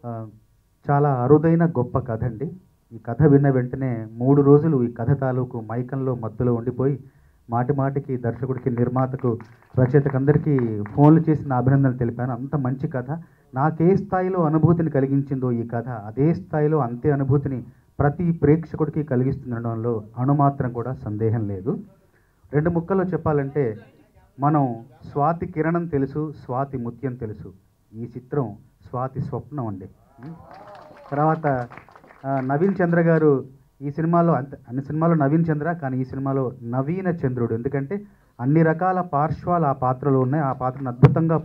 ఆ, చాలా అరుదైన గొప్ప కథ అండి. ఈ కథ విన్న వెంటనే 3 రోజులు ఈ కథ తాలూకు మైకంలో మత్తులో ఉండిపోయి మాటి మాటికి దర్శకుడికి, నిర్మాతకు, రచయితకు అందరికీ ఫోన్లు చేసి నా అభినందనలు తెలిపాను. అంత మంచి కథ. నాకే స్థాయిలో అనుభూతిని కలిగించిందో ఈ కథ అదే స్థాయిలో అంతే అనుభూతిని ప్రతి ప్రేక్షకుడికి కలిగిస్తుండడంలో అణుమాత్రం కూడా సందేహం లేదు. 2 ముక్కల్లో చెప్పాలంటే, మనం స్వాతి కిరణం తెలుసు, స్వాతి ముత్యం తెలుసు. ఈ చిత్రం స్వాతి స్వప్నం అండి. తర్వాత నవీన్ చంద్ర గారు ఈ సినిమాలో అన్ని సినిమాలో నవీన్ చంద్ర, కానీ ఈ సినిమాలో నవీన చంద్రుడు. ఎందుకంటే అన్ని రకాల పార్శ్వాలు ఆ పాత్రలో ఉన్నాయి. ఆ పాత్రను అద్భుతంగా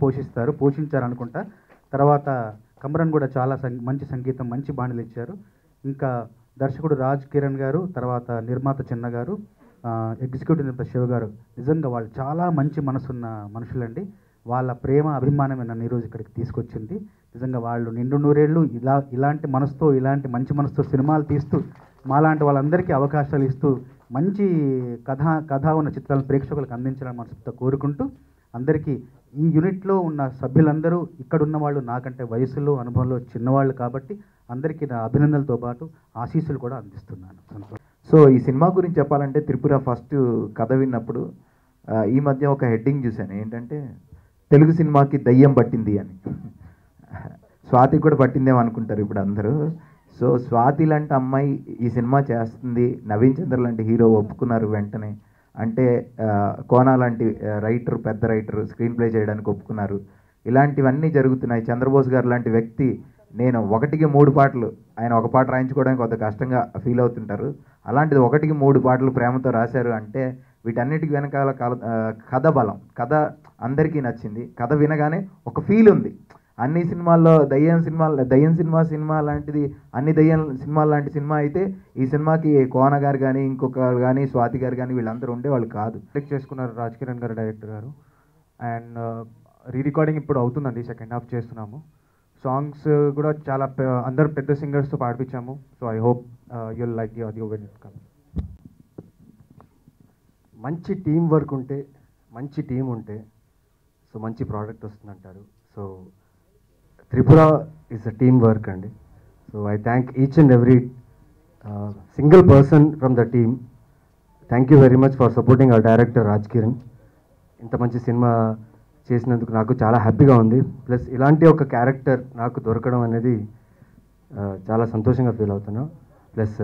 పోషించారనుకుంటా. తర్వాత కమరన్ కూడా చాలా మంచి సంగీతం, మంచి బాణీలు ఇచ్చారు. ఇంకా దర్శకుడు రాజ్ కిరణ్ గారు, తర్వాత నిర్మాత చిన్న గారు, ఎగ్జిక్యూటివ్ నిర్మాత శివ గారు, నిజంగా వాళ్ళు చాలా మంచి మనసున్న మనుషులండి. వాళ్ళ ప్రేమ, అభిమానమే నన్ను ఈరోజు ఇక్కడికి తీసుకొచ్చింది. నిజంగా వాళ్ళు నిండు నూరేళ్ళు ఇలాంటి మనసుతో, ఇలాంటి మంచి మనసుతో సినిమాలు తీస్తూ మాలాంటి వాళ్ళందరికీ అవకాశాలు ఇస్తూ మంచి కథ ఉన్న చిత్రాలను ప్రేక్షకులకు అందించాలని మనసుతో కోరుకుంటూ, అందరికీ ఈ యూనిట్లో ఉన్న సభ్యులందరూ ఇక్కడ ఉన్న వాళ్ళు నాకంటే వయసులో, అనుభవంలో చిన్నవాళ్ళు కాబట్టి అందరికీ నా అభినందనలతో పాటు ఆశీస్సులు కూడా అందిస్తున్నాను. సో ఈ సినిమా గురించి చెప్పాలంటే, త్రిపుర ఫస్ట్ కథ విన్నప్పుడు ఈ మధ్య ఒక హెడ్డింగ్ చూశాను. ఏంటంటే, తెలుగు సినిమాకి దయ్యం పట్టింది అని. స్వాతి కూడా పట్టిందేమో అనుకుంటారు ఇప్పుడు అందరూ. సో స్వాతి లాంటి అమ్మాయి ఈ సినిమా చేస్తుంది, నవీన్ చంద్ర లాంటి హీరో ఒప్పుకున్నారు వెంటనే. అంటే కోనా లాంటి రైటర్, పెద్ద రైటర్ స్క్రీన్ ప్లే చేయడానికి ఒప్పుకున్నారు. ఇలాంటివన్నీ జరుగుతున్నాయి. చంద్రబోస్ గారు లాంటి వ్యక్తి, నేను 1కి 3 పాటలు, ఆయన ఒక పాట రాయించుకోవడానికి కొంత కష్టంగా ఫీల్ అవుతుంటారు. అలాంటిది 1కి 3 పాటలు ప్రేమతో రాశారు అంటే వీటన్నిటికి వెనకాల కథ బలం. కథ అందరికీ నచ్చింది. కథ వినగానే ఒక ఫీల్ ఉంది. అన్ని సినిమాల్లో దయ్యం సినిమా లాంటిది, అన్ని దయ్యం సినిమాలు లాంటి సినిమా అయితే ఈ సినిమాకి కోన గారు కానీ, ఇంకొకరు కానీ, స్వాతి గారు కానీ వీళ్ళందరూ ఉండేవాళ్ళు కాదు. సెలెక్ట్ చేసుకున్నారు రాజ్ కిరణ్ గారు, డైరెక్టర్ గారు. అండ్ రికార్డింగ్ ఇప్పుడు అవుతుందండి, సెకండ్ హాఫ్ చేస్తున్నాము. సాంగ్స్ కూడా చాలా అందరు పెద్ద సింగర్స్తో పాడిపించాము. So I hope you'll like the when it comes. మంచి టీం వర్క్ ఉంటే, మంచి టీం ఉంటే సో మంచి ప్రోడక్ట్ వస్తుందంటారు. So Tripura is a team work అండి. So I thank each and every single person from the team. Thank you very much for supporting our director Raj Kiran. ఇంత మంచి cinema చేసినందుకు నాకు చాలా హ్యాపీగా ఉంది. ప్లస్ ఇలాంటి ఒక క్యారెక్టర్ నాకు దొరకడం అనేది చాలా సంతోషంగా ఫీల్ అవుతున్నాను. ప్లస్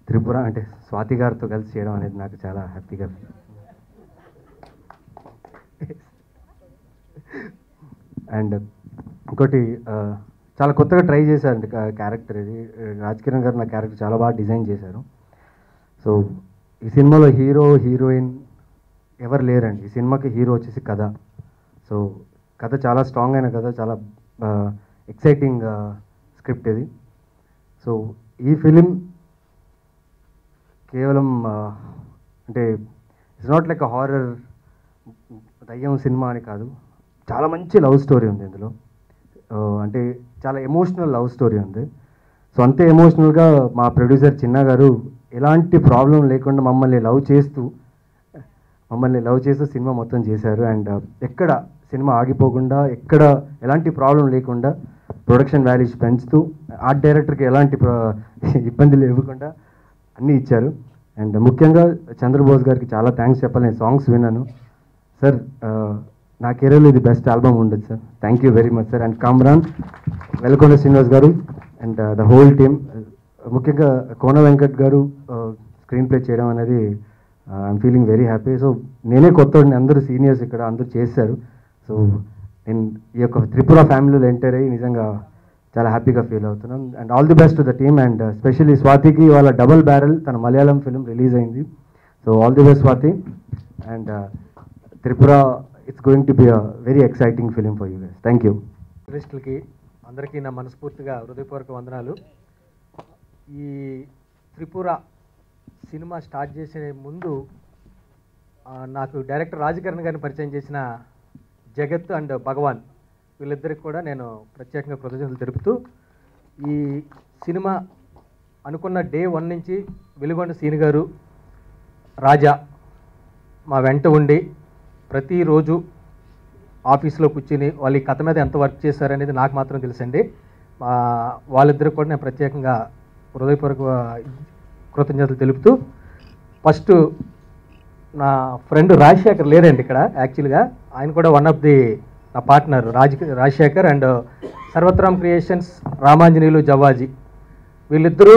త్రిపుర అంటే స్వాతి గారితో కలిసి చేయడం అనేది నాకు చాలా హ్యాపీగా ఫీల్. అండ్ ఇంకోటి చాలా కొత్తగా ట్రై చేశారండి క్యారెక్టర్. ఇది రాజ్ కిరణ్ గారు నా క్యారెక్టర్ చాలా బాగా డిజైన్ చేశారు. సో ఈ సినిమాలో హీరో, హీరోయిన్ ఎవరు లేరండి. ఈ సినిమాకి హీరో వచ్చేసి కథ. సో కథ చాలా స్ట్రాంగ్ అయిన కథ, చాలా ఎక్సైటింగ్ స్క్రిప్ట్ ఇది. సో ఈ ఫిలిం కేవలం అంటే it's not like a horror దయ్యం సినిమా అని కాదు. చాలా మంచి లవ్ స్టోరీ ఉంది ఇందులో. అంటే చాలా ఎమోషనల్ లవ్ స్టోరీ ఉంది. సో అంతే ఎమోషనల్గా మా ప్రొడ్యూసర్ చిన్న గారు ఎలాంటి ప్రాబ్లం లేకుండా మమ్మల్ని లవ్ చేస్తూ సినిమా మొత్తం చేశారు. అండ్ ఎక్కడ సినిమా ఆగిపోకుండా, ఎక్కడ ఎలాంటి ప్రాబ్లం లేకుండా ప్రొడక్షన్ వాల్యూస్ పెంచుతూ, ఆర్ట్ డైరెక్టర్కి ఎలాంటి ఇబ్బందులు ఇవ్వకుండా అన్నీ ఇచ్చారు. అండ్ ముఖ్యంగా చంద్రబోస్ గారికి చాలా థ్యాంక్స్ చెప్పాలి. నేను సాంగ్స్ విన్నాను సార్. నా కెరీర్లో ఇది బెస్ట్ ఆల్బమ్ ఉండదు sir. Thank you very much sir. And Kamran, Velkonda Srinivas garu and the whole team, ముఖ్యంగా కోన వెంకట్ గారు స్క్రీన్ ప్లే చేయడం అనేది I'm feeling very happy. So నేనే కొత్తవాడిని, అందరూ సీనియర్స్ ఇక్కడ అందరూ చేశారు. సో నేను ఈ యొక్క త్రిపుర ఫ్యామిలీలో ఎంటర్ అయ్యి నిజంగా చాలా హ్యాపీగా ఫీల్ అవుతున్నాను. And all the best to the team. And specially స్వాతికి వాళ్ళ డబుల్ బ్యారెల్ తన మలయాళం ఫిల్మ్ రిలీజ్ అయింది. So all the best Swathi. And Tripura it's going to be a very exciting film for you guys. Thank you. జర్నలిస్టులకి అందరికీ నా మనస్ఫూర్తిగా హృదయపూర్వక వందనాలు. ఈ త్రిపుర సినిమా స్టార్ట్ చేసే ముందు నాకు డైరెక్టర్ రాజ్ కిరణ్ గారిని పరిచయం చేసిన జగత్ అండ్ భగవాన్, వీళ్ళిద్దరికి కూడా నేను ప్రత్యేకంగా కృతజ్ఞతలు తెలుపుతూ, ఈ సినిమా అనుకున్న డే 1 నుంచి వెలుగొండ సీని గారు, రాజా మా వెంట ఉండి ప్రతిరోజు ఆఫీస్లో కూర్చుని వాళ్ళు ఈ కథ మీద ఎంత వర్క్ చేశారనేది నాకు మాత్రం తెలుసండి. వాళ్ళిద్దరికి కూడా నేను ప్రత్యేకంగా హృదయపూర్వక కృతజ్ఞతలు తెలుపుతూ, ఫస్ట్ నా ఫ్రెండ్ రాజశేఖర్ లేరండి ఇక్కడ యాక్చువల్గా, ఆయన కూడా వన్ ఆఫ్ ది నా partner Rajasekhar and Sarvatram creations Ramanjaneyulu Javaji, వీళ్ళిద్దరూ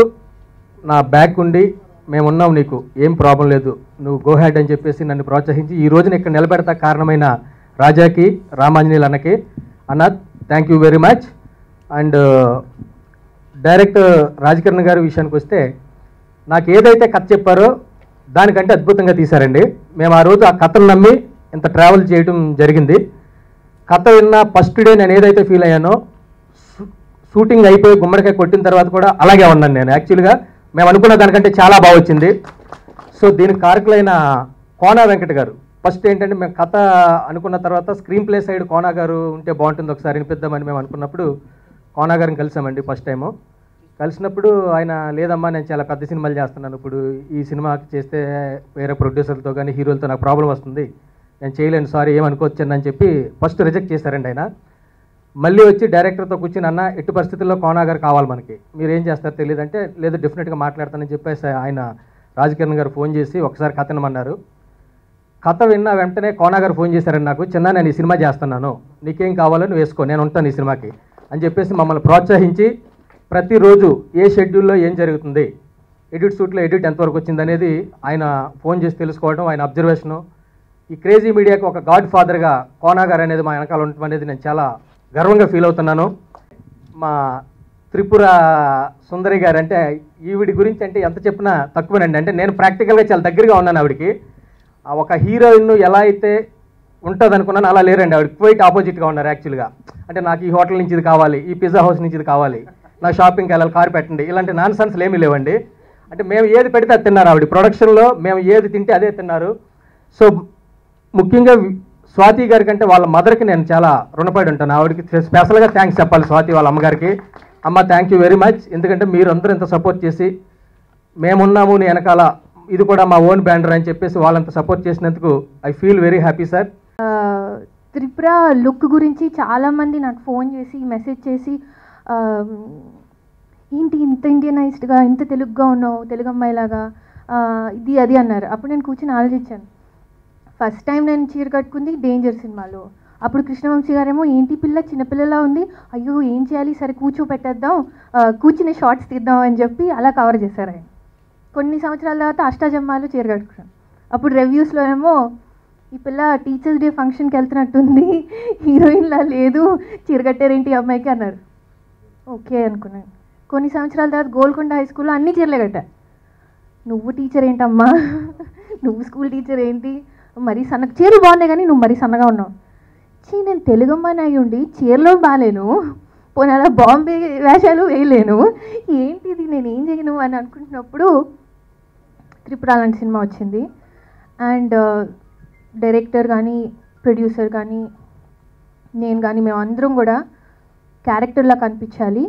నా బ్యాక్ ఉండి మేమున్నాం, నీకు ఏం ప్రాబ్లం లేదు, నువ్వు గో హెడ్ అని చెప్పేసి నన్ను ప్రోత్సహించి ఈ రోజున ఇక్కడ నిలబెడతా కారణమైన రాజాకి, రామాంజనేయులు అన్నకి, అన్న thank you very much. And director Rajkiran garu విషయానికి వస్తే, నాకు ఏదైతే కథ చెప్పారో దానికంటే అద్భుతంగా తీశారండి. మేము ఆ రోజు ఆ కథను నమ్మి ఇంత ట్రావెల్ చేయడం జరిగింది. కథ విన్న ఫస్ట్ డే నేను ఏదైతే ఫీల్ అయ్యానో, షూటింగ్ అయిపోయి గుమ్మడికాయ కొట్టిన తర్వాత కూడా అలాగే ఉన్నాను నేను. యాక్చువల్గా మేము అనుకున్న దానికంటే చాలా బాగా వచ్చింది. సో దీనికి కారకులైన కోనా వెంకట గారు, ఫస్ట్ ఏంటంటే మేము కథ అనుకున్న తర్వాత స్క్రీన్ ప్లే సైడ్ కోనా గారు ఉంటే బాగుంటుంది, ఒకసారి వినిపిద్దామని మేము అనుకున్నప్పుడు కోనా గారిని కలిసామండి ఫస్ట్ టైము. కలిసినప్పుడు ఆయన, లేదమ్మా నేను చాలా పెద్ద సినిమాలు చేస్తున్నాను, ఇప్పుడు ఈ సినిమాకి చేస్తే వేరే ప్రొడ్యూసర్లతో కానీ హీరోలతో నాకు ప్రాబ్లం వస్తుంది, నేను చేయలేను, సారీ ఏమనుకోవచ్చని అని చెప్పి ఫస్ట్ రిజెక్ట్ చేశారండి ఆయన. మళ్ళీ వచ్చి డైరెక్టర్తో కూర్చుని, అన్న ఎట్టి పరిస్థితుల్లో కోనా గారు కావాలి మనకి, మీరు ఏం చేస్తారో తెలియదు అంటే, లేదు డెఫినెట్గా మాట్లాడతానని చెప్పేసి ఆయన రాజకిరణ్ గారు ఫోన్ చేసి ఒకసారి కథ వినమన్నారు. కథ విన్న వెంటనే కోనా గారు ఫోన్ చేశారండి నాకు, చిన్న నేను ఈ సినిమా చేస్తున్నాను, నీకేం కావాలో నువ్వు వేసుకో, నేను ఉంటాను ఈ సినిమాకి అని చెప్పేసి మమ్మల్ని ప్రోత్సహించి, ప్రతిరోజు ఏ షెడ్యూల్లో ఏం జరుగుతుంది, ఎడిట్ షూట్లో ఎడిట్ ఎంతవరకు వచ్చింది అనేది ఆయన ఫోన్ చేసి తెలుసుకోవడం, ఆయన అబ్జర్వేషను, ఈ క్రేజీ మీడియాకి ఒక గాడ్ ఫాదర్గా కోనా గారు అనేది మా వెనకాల ఉండటం అనేది నేను చాలా గర్వంగా ఫీల్ అవుతున్నాను. మా త్రిపుర సుందరి గారు అంటే, ఈవిడి గురించి అంటే ఎంత చెప్పినా తక్కువనండి. అంటే నేను ప్రాక్టికల్గా చాలా దగ్గరగా ఉన్నాను ఆవిడికి. ఒక హీరోయిన్ ఎలా అయితే ఉంటుంది అనుకున్నాను అలా లేరండి, ఆవిడ క్వైట్ ఆపోజిట్గా ఉన్నారు యాక్చువల్గా. అంటే నాకు ఈ హోటల్ నుంచి ఇది కావాలి, ఈ పిజ్జా హౌస్ నుంచి ఇది కావాలి, నా షాపింగ్కి వెళ్ళాలి, కారు పెట్టండి, ఇలాంటి నాన్ సెన్స్లు ఏమీ లేవండి. అంటే మేము ఏది పెడితే అది తిన్నారు ఆవిడ, ప్రొడక్షన్లో మేము ఏది తింటే అదే తిన్నారు. సో ముఖ్యంగా స్వాతి గారి కంటే వాళ్ళ మదర్కి నేను చాలా రుణపడి ఉంటాను. ఆవిడకి స్పెషల్గా థ్యాంక్స్ చెప్పాలి, స్వాతి వాళ్ళ అమ్మగారికి. అమ్మ థ్యాంక్ యూ వెరీ మచ్, ఎందుకంటే మీరు అందరూ ఇంత సపోర్ట్ చేసి, మేమున్నాము నీ వెనకాల, ఇది కూడా మా ఓన్ బ్యాండర్ అని చెప్పేసి వాళ్ళంత సపోర్ట్ చేసినందుకు I feel very happy sir. Tripura look గురించి చాలామంది నాకు ఫోన్ చేసి మెసేజ్ చేసి, ఏంటి ఇంత ఇండియనైజ్డ్గా ఇంత తెలుగుగా ఉన్నావు, తెలుగు అమ్మాయిలాగా, ఇది అది అన్నారు. అప్పుడు నేను కూర్చొని ఆలోచించాను. ఫస్ట్ టైం నేను చీర కట్టుకుంది డేంజర్ సినిమాలో. అప్పుడు కృష్ణవంశీ గారేమో ఏంటి పిల్ల చిన్నపిల్లలా ఉంది, అయ్యో ఏం చేయాలి, సరే కూర్చోపెట్టేద్దాం, కూర్చుని షార్ట్స్ తీద్దాం అని చెప్పి అలా కవర్ చేశారు ఆయన. కొన్ని సంవత్సరాల తర్వాత అష్టాజమ్మాలు చీర కట్టుకున్నాను. అప్పుడు రివ్యూస్లో ఏమో ఈ పిల్ల టీచర్స్ డే ఫంక్షన్కి వెళ్తున్నట్టుంది, హీరోయిన్లా లేదు, చీర కట్టారేంటి అమ్మాయికి అన్నారు. ఓకే అనుకున్నాను. కొన్ని సంవత్సరాల తర్వాత గోల్కొండ హై స్కూల్లో అన్ని చీరలే కట్టా. నువ్వు టీచర్ ఏంటమ్మా, నువ్వు స్కూల్ టీచర్ ఏంటి, మరీ సన్నగా, చీరలు బాగున్నాయి కానీ నువ్వు మరీ సన్నగా ఉన్నావు. నేను తెలుగమ్మని అయి ఉండి చీరలో బాగాలేను, పోనీ అలా బాంబే వేషాలు వేయలేను, ఏంటిది నేను ఏం చేయను అని అనుకుంటున్నప్పుడు త్రిపుర లాంటి సినిమా వచ్చింది. అండ్ డైరెక్టర్ కానీ ప్రొడ్యూసర్ కానీ నేను కానీ మేమందరం కూడా క్యారెక్టర్లా కనిపించాలి,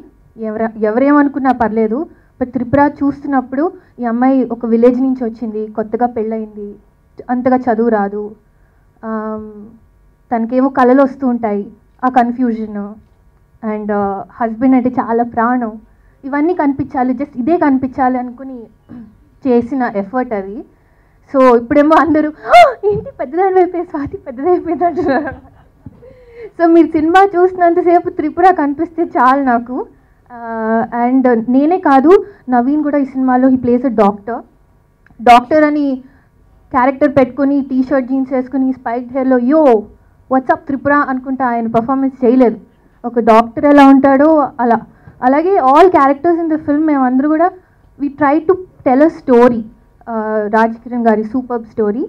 ఎవరేమనుకున్నా పర్లేదు. బట్ త్రిపుర చూస్తున్నప్పుడు ఈ అమ్మాయి ఒక విలేజ్ నుంచి వచ్చింది, కొత్తగా పెళ్ళయింది, అంతగా చదువు రాదు, తనకేమో కళలు వస్తూ ఉంటాయి, ఆ కన్ఫ్యూజన్, అండ్ హస్బెండ్ అంటే చాలా ప్రాణం, ఇవన్నీ కనిపించాలి, జస్ట్ ఇదే కనిపించాలి అనుకుని చేసిన ఎఫర్ట్ అది. సో ఇప్పుడేమో అందరూ ఏంటి పెద్దదాని అయిపోయి స్వాతి పెద్దదైపోయింది అంటున్నారు. సో మీరు సినిమా చూసినంతసేపు త్రిపుర కనిపిస్తే చాలు నాకు. అండ్ నేనే కాదు, నవీన్ కూడా ఈ సినిమాలో హీ ప్లేస్ అ డాక్టర్ అని క్యారెక్టర్ పెట్టుకొని టీ షర్ట్ జీన్స్ వేసుకుని స్పైక్ హెయిర్లో యో వాట్సాప్ త్రిపుర అనుకుంటా ఆయన పర్ఫార్మెన్స్ చేయలేదు. ఒక డాక్టర్ ఎలా ఉంటాడో అలా. అలాగే all characters in the film మేమందరూ కూడా we try to tell a story, Rajkiran garu super story.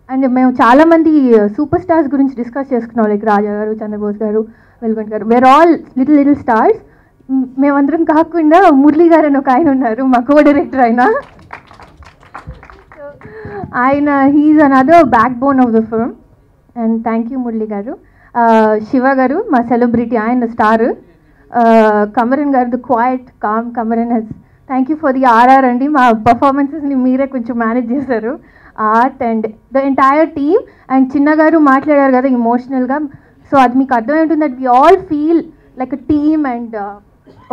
And మేము చాలామంది సూపర్ స్టార్స్ గురించి డిస్కస్ చేసుకున్నాం, లైక్ రాజా గారు, చంద్రబోస్ గారు, వెల్గొండ గారు, వేర్ ఆల్ లిటిల్ స్టార్స్. మేమందరం కాకుండా మురళీ గారు అని ఒక ఆయన ఉన్నారు, మా కో డైరెక్టర్ ఆయన he's another backbone of the film. And thank you Murali garu. Shiva garu మా సెలబ్రిటీ, ఆయన star. Kamran garu the quiet calm Kamran he's, thank you for the RR అండి, మా పర్ఫార్మెన్సెస్ని మీరే కొంచెం మేనేజ్ చేశారు, art and the entire team. And Chinna garu మాట్లాడారు కదా ఇమోషనల్గా, సో అది మీకు అర్థమవుతుంది that we all feel like a team. And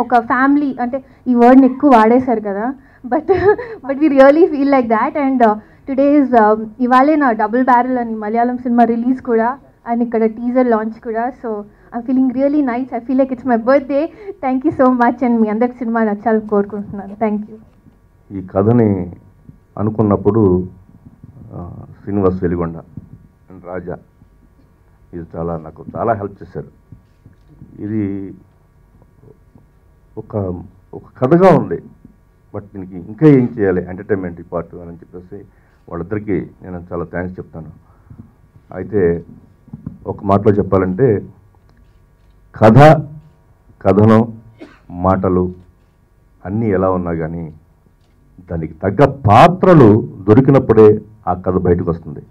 ఒక ఫ్యామిలీ అంటే ఈ వర్డ్ని ఎక్కువ వాడేశారు కదా, but we really feel like that. And today is ఇవాళే నా డబుల్ బ్యారల్ అని మలయాళం సినిమా రిలీజ్ కూడా, అండ్ ఇక్కడ టీజర్ లాంచ్ కూడా. So I'm feeling really nice. I feel like it's my birthday. Thank you so much. And మీ అందరికి సినిమా నచ్చాలని కోరుకుంటున్నాను. Thank you. ఈ కథని అనుకున్నప్పుడు శ్రీనివాస్ వెలిగొండ అండ్ రాజా ఇది నాకు చాలా హెల్ప్ చేశారు. ఇది ఒక కథగా ఉంది, బట్ దీనికి ఇంకా ఏం చేయాలి ఎంటర్టైన్మెంట్ పార్ట్ అని చెప్పేసి వాళ్ళిద్దరికీ నేను చాలా థ్యాంక్స్ చెప్తాను. అయితే ఒక మాటలో చెప్పాలంటే కథనం మాటలు అన్నీ ఎలా ఉన్నా కానీ దానికి తగ్గ పాత్రలు దొరికినప్పుడే ఆ కథ బయటకు వస్తుంది.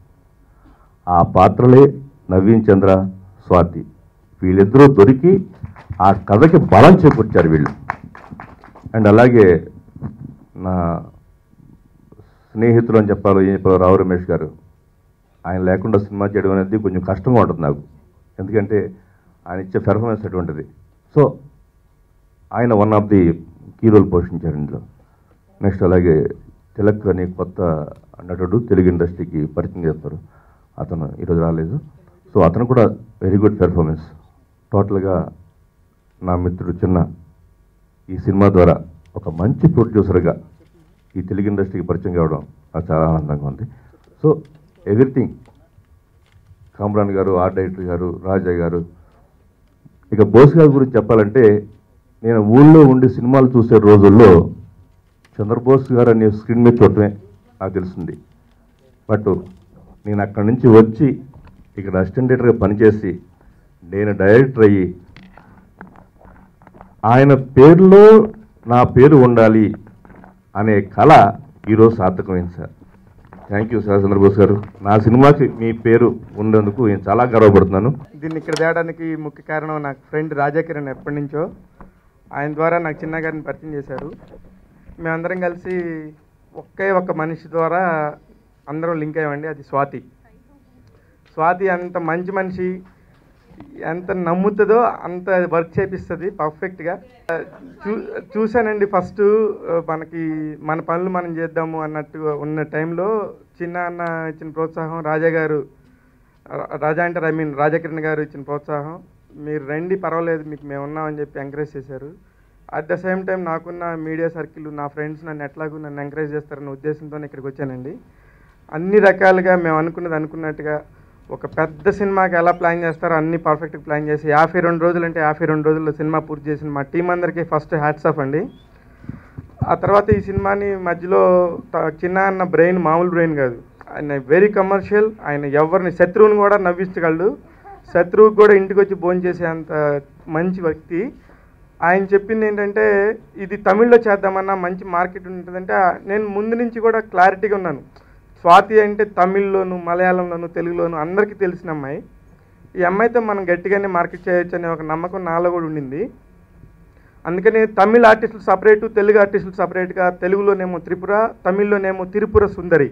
ఆ పాత్రలే నవీన్ చంద్ర, స్వాతి వీళ్ళిద్దరూ దొరికి ఆ కథకి బలం చేకూర్చారు వీళ్ళు. అండ్ అలాగే నా స్నేహితులు అని చెప్పాలో ఏం చెప్పాలో రావు రమేష్ గారు, ఆయన లేకుండా సినిమా చేయడం అనేది కొంచెం కష్టంగా ఉంటుంది నాకు, ఎందుకంటే ఆయన ఇచ్చే పెర్ఫార్మెన్స్ అటువంటిది. సో ఆయన one of the key role పోషించారు ఇందులో. నెక్స్ట్ అలాగే తిలక్ అని కొత్త నటుడు తెలుగు ఇండస్ట్రీకి పరిచయం చేస్తారు, అతను ఈరోజు రాలేదు. సో అతను కూడా వెరీ గుడ్ పెర్ఫార్మెన్స్. టోటల్గా నా మిత్రుడు చిన్న ఈ సినిమా ద్వారా ఒక మంచి ప్రొడ్యూసర్గా ఈ తెలుగు ఇండస్ట్రీకి పరిచయం కావడం నాకు చాలా ఆనందంగా ఉంది. సో ఎవ్రీథింగ్ కామ్రాన్ గారు, ఆర్ట్ డైరెక్టర్ గారు, రాజా గారు. ఇక బోస్ గారి గురించి చెప్పాలంటే నేను ఊళ్ళో ఉండి సినిమాలు చూసే రోజుల్లో చంద్రబోస్ గారు అనే స్క్రీన్ మీద చూడటమే నాకు తెలిసింది. బట్ నేను అక్కడి నుంచి వచ్చి ఇక్కడ అసిస్టెంట్ డైరెక్టర్గా పనిచేసి నేను డైరెక్టర్ అయ్యి ఆయన పేరులో నా పేరు ఉండాలి అనే కళ ఈరోజు సార్థకమైంది sir. Thank you sir Chandrabose garu. నా సినిమాకి మీ పేరు ఉన్నందుకు నేను చాలా గర్వపడుతున్నాను. దీన్ని ఇక్కడ తేడానికి ముఖ్య కారణం నాకు ఫ్రెండ్ రాజాకిరణ్ ఎప్పటి నుంచో, ఆయన ద్వారా నాకు చిన్న గారిని పరిచయం చేశారు. మేమందరం కలిసి ఒక్క మనిషి ద్వారా అందరం లింక్ అయ్యామండి, అది స్వాతి. స్వాతి అంత మంచి మనిషి, ఎంత నమ్ముతుందో అంత వర్క్ చేపిస్తుంది పర్ఫెక్ట్గా. చూశానండి ఫస్ట్ మన పనులు మనం చేద్దాము అన్నట్టుగా ఉన్న టైంలో చిన్న అన్న ఇచ్చిన ప్రోత్సాహం, రాజాకిరణ్ గారు ఇచ్చిన ప్రోత్సాహం, మీరు రండి పర్వాలేదు మీకు మేము ఉన్నామని చెప్పి ఎంకరేజ్ చేశారు. అట్ ద సేమ్ టైం నాకున్న మీడియా సర్కిల్, నా ఫ్రెండ్స్ నన్ను ఎట్లాగూ నన్ను ఎంకరేజ్ చేస్తారన్న ఉద్దేశంతో ఇక్కడికి వచ్చానండి. అన్ని రకాలుగా మేము అనుకున్నట్టుగా ఒక పెద్ద సినిమాకి ఎలా ప్లాన్ చేస్తారో అన్ని పర్ఫెక్ట్గా ప్లాన్ చేసి 52 రోజులు అంటే 52 రోజుల్లో సినిమా పూర్తి చేసిన మా టీం అందరికీ ఫస్ట్ హ్యాట్స్ ఆఫ్ అండి. ఆ తర్వాత ఈ సినిమాని మధ్యలో చిన్న అన్న బ్రెయిన్ మామూలు బ్రెయిన్ కాదు, ఆయన వెరీ కమర్షియల్. ఆయన ఎవరిని శత్రువుని కూడా నవ్వించగలడు, శత్రువుకి కూడా ఇంటికి వచ్చి భోజనం చేసే అంత మంచి వ్యక్తి. ఆయన చెప్పింది ఏంటంటే ఇది తమిళ్లో చేద్దామన్నా మంచి మార్కెట్ ఉంటుందంటే నేను ముందు నుంచి కూడా క్లారిటీగా ఉన్నాను. స్వాతి అంటే తమిళ్లోను, మలయాళంలోను, తెలుగులోను అందరికీ తెలిసిన అమ్మాయి. ఈ అమ్మాయితో మనం గట్టిగానే మార్కెట్ చేయొచ్చు అనే ఒక నమ్మకం నాలో కూడా ఉండింది. అందుకని తమిళ ఆర్టిస్టులు సపరేటు, తెలుగు ఆర్టిస్టులు సపరేట్గా, తెలుగులోనేమో త్రిపుర, తమిళ్లోనేమో తిరుపుర సుందరి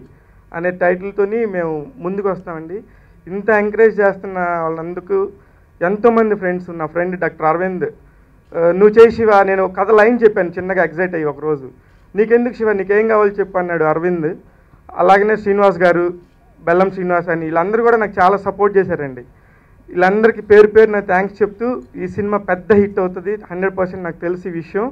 అనే టైటిల్తోని మేము ముందుకు వస్తామండి. ఇంత ఎంకరేజ్ చేస్తున్న వాళ్ళందుకు ఎంతోమంది ఫ్రెండ్స్, నా ఫ్రెండ్ డాక్టర్ అరవింద్, నువ్వు చేయి శివ, నేను కథ లైన్ చెప్పాను చిన్నగా ఎగ్జైట్ అయ్యి ఒకరోజు, నీకెందుకు శివ నీకేం కావాలో చెప్పు అన్నాడు అరవింద్. అలాగనే శ్రీనివాస్ గారు, బెల్లం శ్రీనివాస్ అని వీళ్ళందరూ కూడా నాకు చాలా సపోర్ట్ చేశారండి. వీళ్ళందరికీ పేరు పేరున థ్యాంక్స్ చెప్తూ ఈ సినిమా పెద్ద హిట్ అవుతుంది 100% నాకు తెలిసి విషయం.